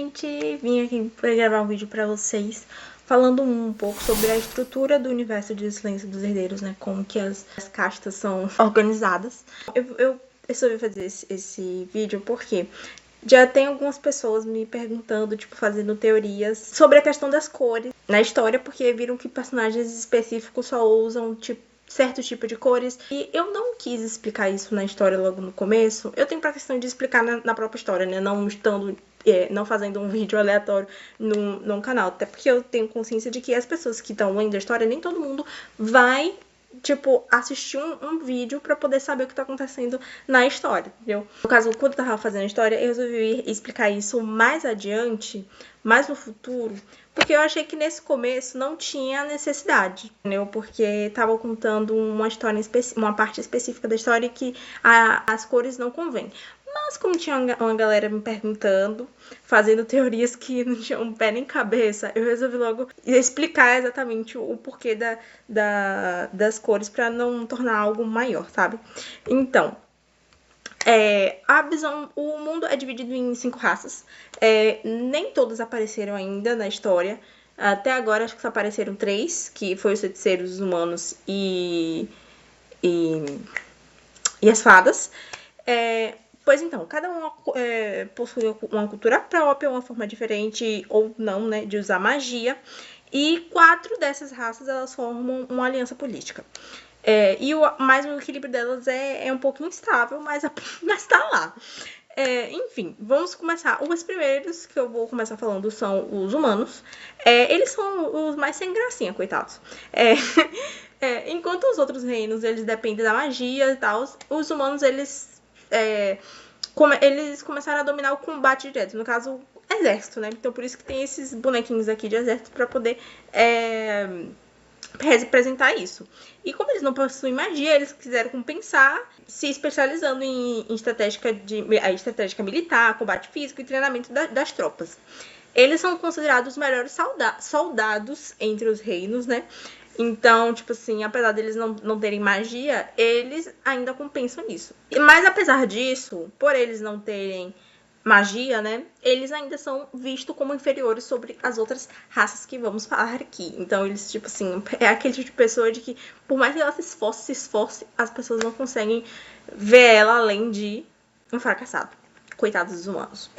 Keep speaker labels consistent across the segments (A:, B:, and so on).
A: gente! Vim aqui para gravar um vídeo para vocês falando um pouco sobre a estrutura do universo de Silêncio dos Herdeiros, né? Como que as castas são organizadas. Eu resolvi fazer esse vídeo porque já tem algumas pessoas me perguntando, tipo, fazendo teorias sobre a questão das cores na história, porque viram que personagens específicos só usam, tipo, certo tipo de cores, e eu não quis explicar isso na história logo no começo. Eu tenho pra questão de explicar na própria história, né, não fazendo um vídeo aleatório num canal, até porque eu tenho consciência de que as pessoas que estão lendo a história, nem todo mundo vai, tipo, assistir um vídeo pra poder saber o que tá acontecendo na história, entendeu? No caso, quando eu tava fazendo a história, eu resolvi explicar isso mais adiante, mais no futuro, porque eu achei que nesse começo não tinha necessidade, entendeu? Porque tava contando uma história, uma parte específica da história e que as cores não convêm. Mas como tinha uma galera me perguntando, fazendo teorias que não tinham pé nem cabeça, eu resolvi logo explicar exatamente o porquê das cores para não tornar algo maior, sabe? Então, a visão, o mundo é dividido em 5 raças. Nem todas apareceram ainda na história. Até agora acho que só apareceram 3, que foi os feiticeiros, os humanos e as fadas. Pois então, cada um possui uma cultura própria, uma forma diferente ou não, né, de usar magia. E 4 dessas raças, elas formam uma aliança política. Mas o equilíbrio delas é um pouco instável, mas tá lá. Enfim, vamos começar. Os primeiros que eu vou começar falando são os humanos. Eles são os mais sem gracinha, coitados. Enquanto os outros reinos, eles dependem da magia e tal, os humanos, eles começaram a dominar o combate direto. No caso, exército, né? Então, por isso que tem esses bonequinhos aqui de exército pra poder representar isso. E como eles não possuem magia, eles quiseram compensar se especializando em estratégia militar, combate físico e treinamento das tropas. Eles são considerados os melhores soldados entre os reinos, né? Então, tipo assim, apesar deles não terem magia, eles ainda compensam nisso. Mas apesar disso, por eles não terem magia, né, eles ainda são vistos como inferiores sobre as outras raças que vamos falar aqui. Então eles, tipo assim, é aquele tipo de pessoa de que, por mais que ela se esforce, as pessoas não conseguem ver ela além de um fracassado. Coitados dos humanos.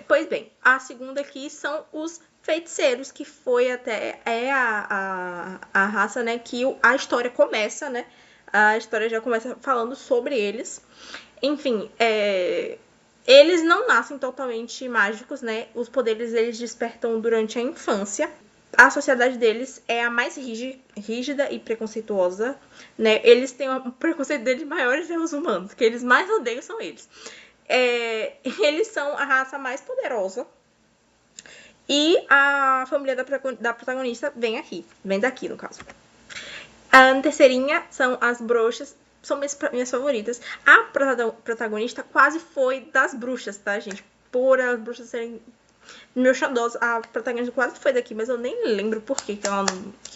A: Pois bem, a segunda aqui são os feiticeiros, que foi até a raça, né, que a história começa, né, a história já começa falando sobre eles. Enfim, eles não nascem totalmente mágicos, né? Os poderes eles despertam durante a infância. A sociedade deles é a mais rígida e preconceituosa, né? Eles têm um preconceito deles maiores que os humanos, que eles mais odeiam são eles. Eles são a raça mais poderosa. E a família da protagonista vem daqui, no caso. A terceirinha são as bruxas, são minhas favoritas. A protagonista quase foi das bruxas, tá, gente? Por as bruxas serem meus xodós, a protagonista quase foi daqui, mas eu nem lembro por que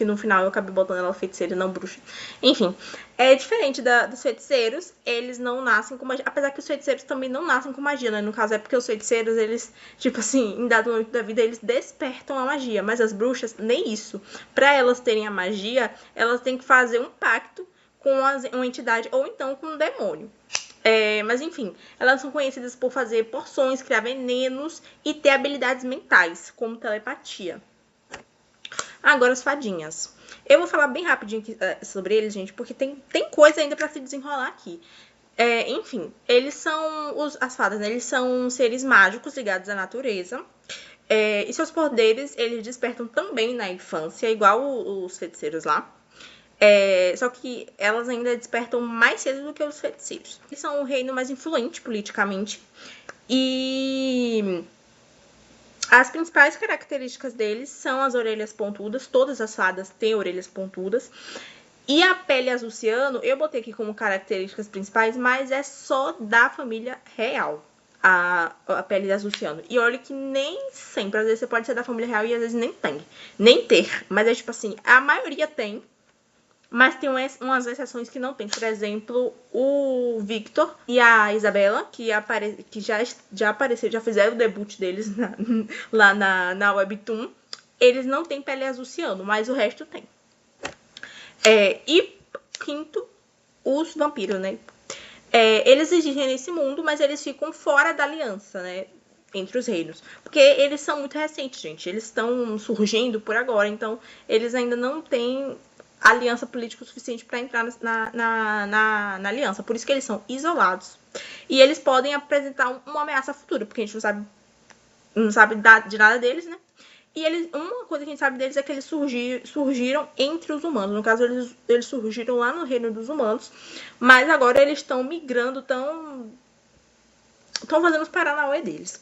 A: no final eu acabei botando ela feiticeira e não bruxa. Enfim, é diferente dos feiticeiros, eles não nascem com magia, apesar que os feiticeiros também não nascem com magia, né? No caso é porque os feiticeiros, eles, tipo assim, em dado momento da vida, eles despertam a magia, mas as bruxas, nem isso. Pra elas terem a magia, elas têm que fazer um pacto com uma entidade ou então com um demônio. Mas enfim, elas são conhecidas por fazer poções, criar venenos e ter habilidades mentais, como telepatia. Agora as fadinhas. Eu vou falar bem rapidinho sobre eles, gente, porque tem coisa ainda pra se desenrolar aqui. Enfim, eles são as fadas, né? Eles são seres mágicos ligados à natureza. E seus poderes, eles despertam também na infância, igual os feiticeiros lá. Só que elas ainda despertam mais cedo do que os feiticeiros. Eles são o reino mais influente politicamente. E as principais características deles são as orelhas pontudas. Todas as fadas têm orelhas pontudas. E a pele azul ciano, eu botei aqui como características principais, mas é só da família real. A pele azul ciano. E olha que nem sempre, às vezes você pode ser da família real e às vezes nem ter. Mas é tipo assim, a maioria tem. Mas tem umas exceções que não tem. Por exemplo, o Victor e a Isabela, que já apareceram, já fizeram o debut deles lá na Webtoon. Eles não têm pele azul ciano, mas o resto tem. E quinto, os vampiros, né? Eles existem nesse mundo, mas eles ficam fora da aliança, né? Entre os reinos. Porque eles são muito recentes, gente. Eles estão surgindo por agora, então eles ainda não têm aliança política o suficiente para entrar na aliança. Por isso que eles são isolados. E eles podem apresentar uma ameaça futura, porque a gente não sabe de nada deles, né? E uma coisa que a gente sabe deles é que eles surgiram entre os humanos. No caso, eles surgiram lá no reino dos humanos. Mas agora eles estão migrando, estão fazendo os paranauê deles.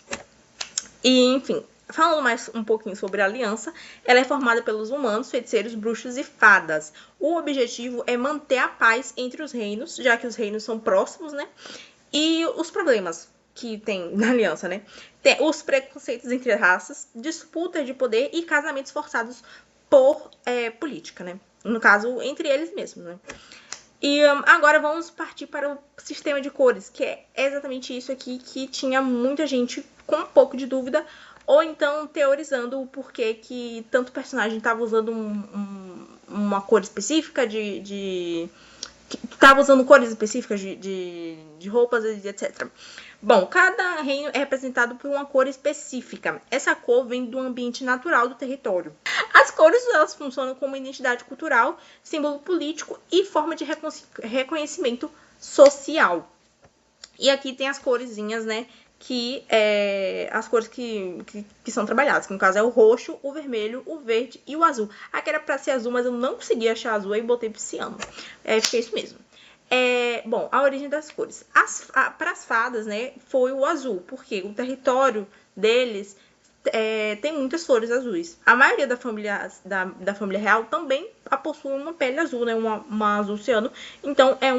A: E, enfim, falando mais um pouquinho sobre a aliança, ela é formada pelos humanos, feiticeiros, bruxos e fadas. O objetivo é manter a paz entre os reinos, já que os reinos são próximos, né? E os problemas que tem na aliança, né? Tem os preconceitos entre raças, disputas de poder e casamentos forçados por política, né? No caso, entre eles mesmos, né? E agora vamos partir para o sistema de cores, que é exatamente isso aqui que tinha muita gente com um pouco de dúvida, ou então teorizando o porquê que tanto personagem estava usando uma cor específica estava usando cores específicas de roupas, etc. Bom, cada reino é representado por uma cor específica. Essa cor vem do ambiente natural do território. As cores, elas funcionam como identidade cultural, símbolo político e forma de reconhecimento social. E aqui tem as coresinhas, né? As cores que são trabalhadas, que no caso é o roxo, o vermelho, o verde e o azul. Aqui era pra ser azul, mas eu não consegui achar azul, aí botei pisciano. Fiquei isso mesmo. Bom, a origem das cores. Para as fadas, né, foi o azul, porque o território deles tem muitas flores azuis. A maioria da família real também possui uma pele azul, né, uma azul ciano. Então, é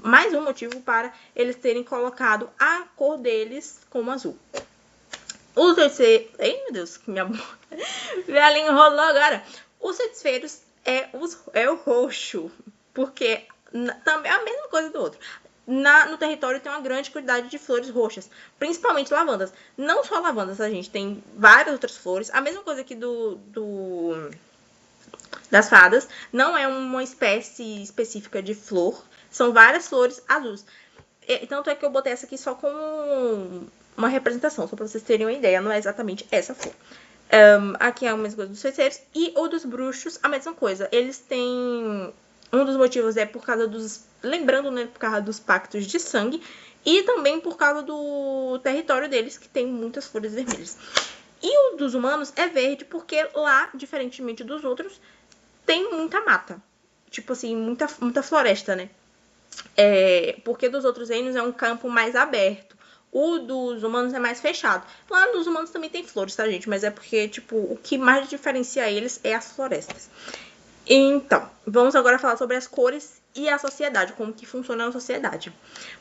A: mais um motivo para eles terem colocado a cor deles como azul. Os feiticeiros... Ai, meu Deus, que minha língua enrolou agora. Os feiticeiros é o roxo, porque também é a mesma coisa do outro. No território tem uma grande quantidade de flores roxas, principalmente lavandas. Não só lavandas, a gente tem várias outras flores. A mesma coisa aqui das fadas. Não é uma espécie específica de flor. São várias flores azuis. Tanto é que eu botei essa aqui só como uma representação, só para vocês terem uma ideia. Não é exatamente essa flor. Aqui é a mesma coisa dos feiticeiros. E o dos bruxos, a mesma coisa. Eles têm... Um dos motivos é por causa lembrando, né, por causa dos pactos de sangue. E também por causa do território deles, que tem muitas flores vermelhas. E o dos humanos é verde, porque lá, diferentemente dos outros, tem muita mata. Tipo assim, muita floresta, né? Porque dos outros reinos é um campo mais aberto. O dos humanos é mais fechado. Lá nos humanos também tem flores, tá, gente? Mas é porque, tipo, o que mais diferencia eles é as florestas. Então, vamos agora falar sobre as cores e a sociedade, como que funciona a sociedade.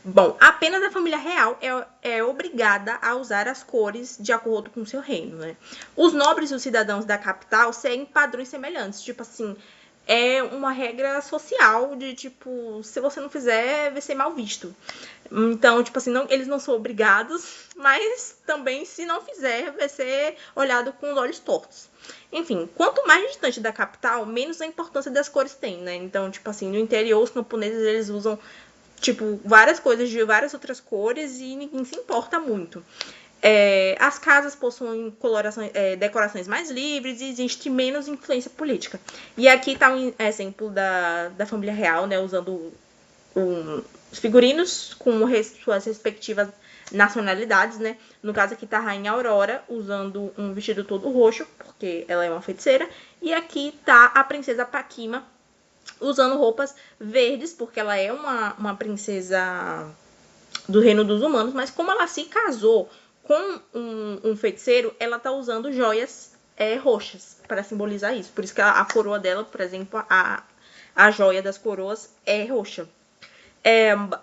A: Bom, apenas a família real é obrigada a usar as cores de acordo com o seu reino, né? Os nobres e os cidadãos da capital seguem padrões semelhantes, tipo assim, é uma regra social de, tipo, se você não fizer, vai ser mal visto. Então, tipo assim, eles não são obrigados, mas também, se não fizer, vai ser olhado com os olhos tortos. Enfim, quanto mais distante da capital, menos a importância das cores tem, né? Então, tipo assim, no interior, os camponeses, eles usam, tipo, várias coisas de várias outras cores e ninguém se importa muito. As casas possuem decorações mais livres e existe menos influência política. E aqui está um exemplo da família real, né, usando os figurinos com suas respectivas nacionalidades, né? No caso aqui tá a Rainha Aurora usando um vestido todo roxo, porque ela é uma feiticeira. E aqui tá a Princesa Paquima usando roupas verdes, porque ela é uma princesa do reino dos humanos, mas como ela se casou com um feiticeiro, ela tá usando joias roxas para simbolizar isso. Por isso que a coroa dela, por exemplo, a joia das coroas é roxa.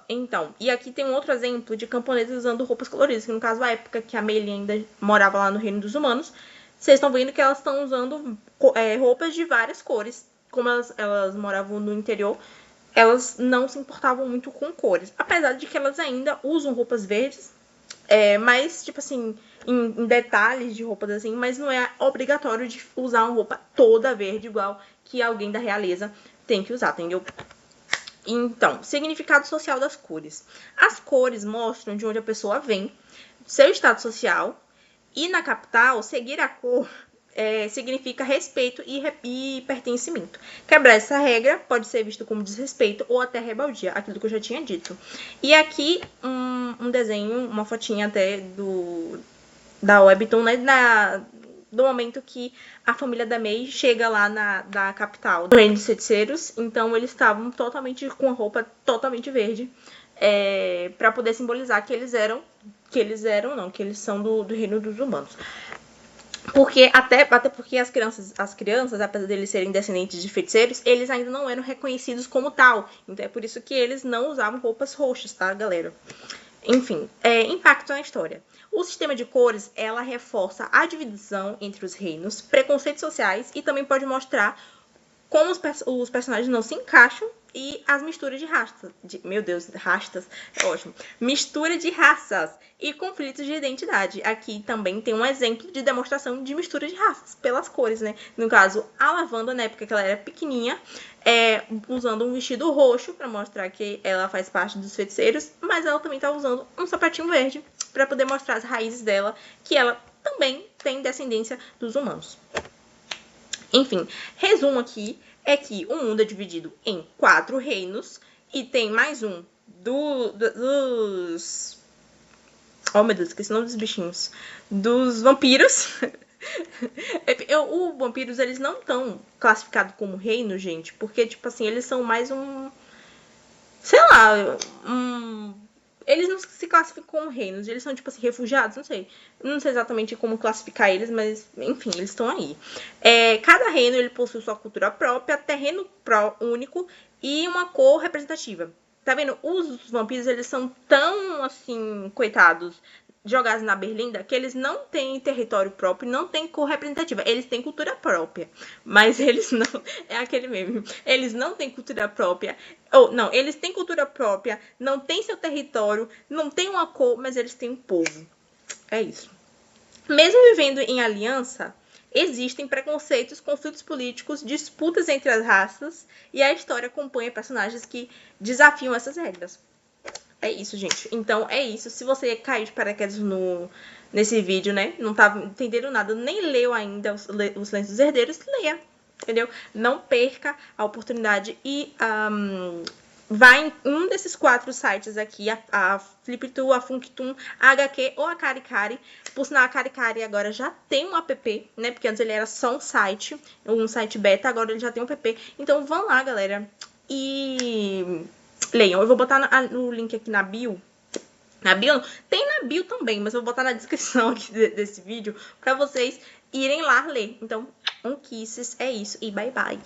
A: Então, e aqui tem um outro exemplo de camponeses usando roupas coloridas, que no caso a época que a Meili ainda morava lá no reino dos humanos, vocês estão vendo que elas estão usando roupas de várias cores, como elas moravam no interior, elas não se importavam muito com cores. Apesar de que elas ainda usam roupas verdes, mas, tipo assim, em detalhes de roupas assim, mas não é obrigatório de usar uma roupa toda verde, igual que alguém da realeza tem que usar, entendeu? Então, significado social das cores. As cores mostram de onde a pessoa vem, seu estado social, e na capital, seguir a cor significa respeito e pertencimento. Quebrar essa regra pode ser visto como desrespeito ou até rebeldia, aquilo que eu já tinha dito. E aqui um desenho, uma fotinha até da Webtoon, né, do momento que a família da Mei chega lá na capital do Reino dos Feiticeiros. Então eles estavam totalmente com a roupa totalmente verde, para poder simbolizar que eles são do Reino dos Humanos. Porque até porque as crianças, apesar de eles serem descendentes de feiticeiros, eles ainda não eram reconhecidos como tal. Então é por isso que eles não usavam roupas roxas, tá, galera? Enfim, impacto na história. O sistema de cores, ela reforça a divisão entre os reinos, preconceitos sociais e também pode mostrar como os personagens não se encaixam e as misturas de raças. Meu Deus, rastas, é ótimo. Mistura de raças e conflitos de identidade. Aqui também tem um exemplo de demonstração de mistura de raças pelas cores, né? No caso, a Lavanda, na época que ela era pequenininha, usando um vestido roxo para mostrar que ela faz parte dos feiticeiros, mas ela também tá usando um sapatinho verde para poder mostrar as raízes dela, que ela também tem descendência dos humanos. Enfim, resumo aqui é que o mundo é dividido em 4 reinos e tem mais um dos... Oh, meu Deus, esqueci o nome dos bichinhos. Dos vampiros. Os vampiros, eles não estão classificados como reino, gente, porque, tipo assim, eles são mais sei lá, eles não se classificam como reinos, eles são, tipo assim, refugiados, não sei exatamente como classificar eles, mas, enfim, eles estão aí. Cada reino, ele possui sua cultura própria, terreno único e uma cor representativa. Tá vendo? Os vampiros, eles são tão, assim, coitados, jogados na berlinda, que eles não têm território próprio, não têm cor representativa. Eles têm cultura própria, mas eles não... É aquele meme. Eles não têm cultura própria. Não, eles têm cultura própria, não têm seu território, não têm uma cor, mas eles têm um povo. É isso. Mesmo vivendo em aliança, existem preconceitos, conflitos políticos, disputas entre as raças, e a história acompanha personagens que desafiam essas regras. É isso, gente. Então, é isso. Se você caiu de paraquedas nesse vídeo, né, não tava entendendo nada, nem leu ainda os Lenços dos Herdeiros, leia, entendeu? Não perca a oportunidade e vai em um desses 4 sites aqui, a Fliptoon, a Funktoon, a HQ ou a Caricari. Por sinal, a Caricari agora já tem um app, né? Porque antes ele era só um site beta, agora ele já tem um app. Então vão lá, galera, e leiam. Eu vou botar o link aqui na bio. Na bio? Tem na bio também, mas eu vou botar na descrição aqui desse vídeo pra vocês irem lá ler. Então, kisses, é isso e bye bye.